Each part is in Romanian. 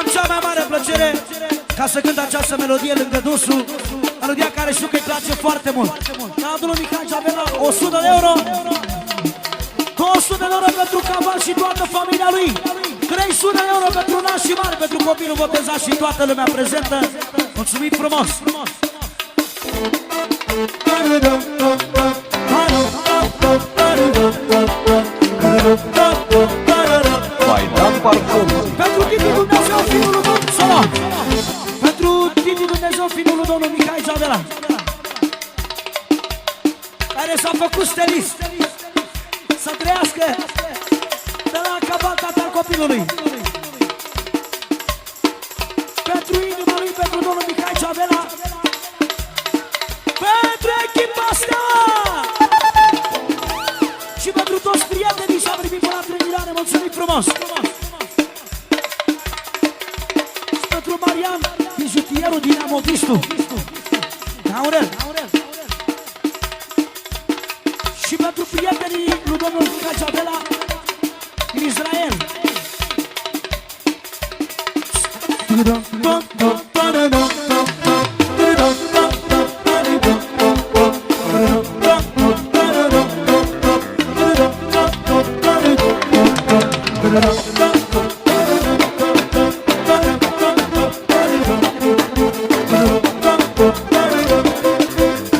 Am cea mai mare plăcere ca să cânt această melodie lângă dânsul, melodia care știu că îi place foarte mult. La domnul Mihai Javela, 100 de euro, 200 de euro pentru Caval și toată familia lui, 300 de euro pentru nașii mari, pentru copilul botezat și toată lumea prezentă. Mulțumim frumos! Maidan Parfum. Pentru Titi Dumnezeu, fiul lui Domnul Solo. Pentru Titi Dumnezeu, fiul lui Domnul Mihai Javela, care s-a făcut stelist. Să trăiască de la Caval, tatăl copilului. Pentru inima lui, pentru Domnul Mihai Javela, pentru echipa Steaua și pentru toți prietenii și-a primit până la trămirare. Mulțumim frumos! Și pentru Marian, bijutierul din Amovistu, Aurel. Și pentru prietenii lui domnul Mihai Javela din Israel.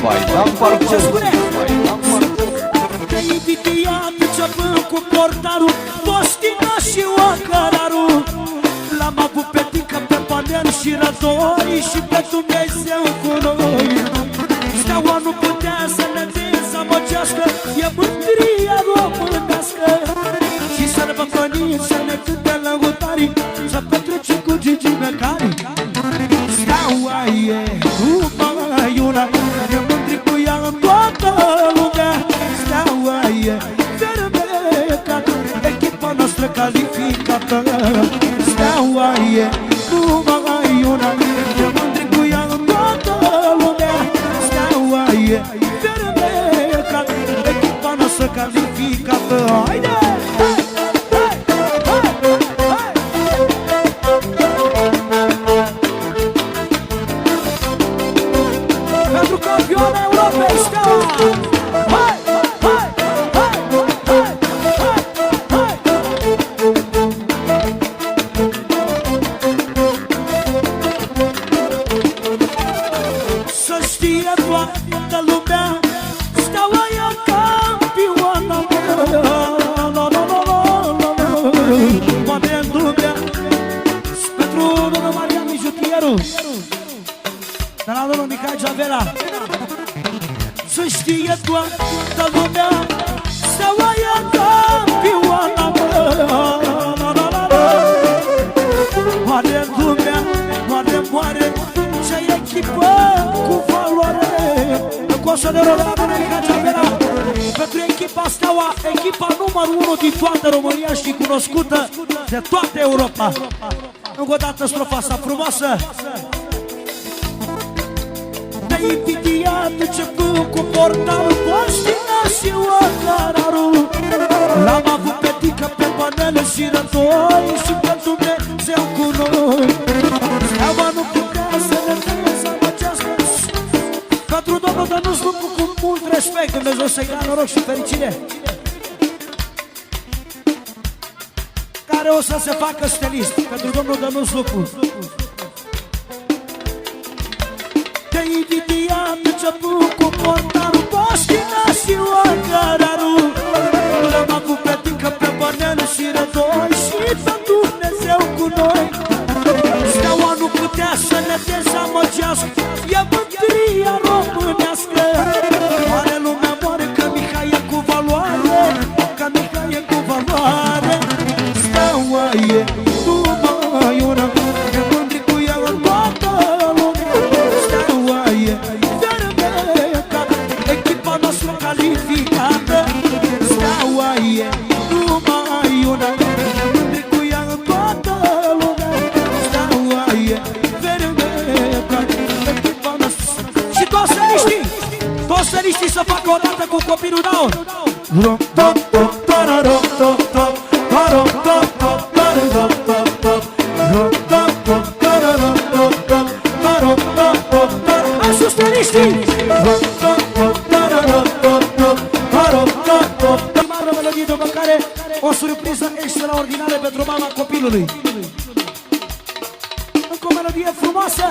Maidan Parfum. Ce spune? Maidan Parfum. Te-ai invidiat începând cu portarul, Postina și Ocălarul. L-am avut pe Tică, pe Panel și Rădoi și pe Dumnezeu cu noi. Steaua nu putea să ne dezamăgească, e mândria românească. Și sărbătorii să ne cânte lăutarii, să petrecem cu Gigi Becari. Steaua e numai una, e mândri cu ea în toată lumea. Steaua e fermecată, echipa noastră calificată. Steaua e numai una, e mândri cu ea în toată lumea. Steaua e fermecată, echipa noastră calificată. Haide! Pentru campioana Europei, Steaua! Hai! Hai! Hai! Hai! Hai! Să știe toată lumea, Steaua e campioana mea. Poate în lumea. Pentru domnul Marian Mijutierul, de la domnul Mihai Javela. Să știe toată lumea, Steaua e campioana mea. Moare lumea, moare ce echipă cu valoare. Cu 100 de euro de la domnul Mihai Javela, pentru echipa Steaua, echipa numărul 1 din toată România și cunoscută de toată Europa. Încă o dată strofa asta frumoasă. Te-ai invidiat începând cu portarul, Postina și Ocălarul. L-am avut pe Tică, pe Panele și Rădoi și pe Dumnezeu cu noi. Steaua nu putea să ne dezamăgească. Pentru domnul Dănuț Lupu, cu mult respect, Dumnezeu să-i dea noroc și fericire, care o să se facă stelist. Pentru domnul Dănuț Lupu. Te-ai invidiat începând cu portarul, Postina și Ocălarul. L-am avut pe Tică, pe Panel și Rădoi și pe Dumnezeu cu noi. Steaua nu putea să ne dezamăgească, e mândria românească. Moare lumea, moare, că Mihai e cu valoare, că Mihai e cu valoare. Steaua e numai una, e mândri cu ea în toată lumea. Steaua e fermecată, echipa noastră calificată. Steaua e numai una, e mândri cu ea în toată lumea. Steaua e fermecată, echipa noastră. Și toți săriștii să facă o dată cu copilul Daur. Rom, știi? Primară melodie după care o surpriză extraordinară pentru mama copilului. Încă o melodie frumoasă.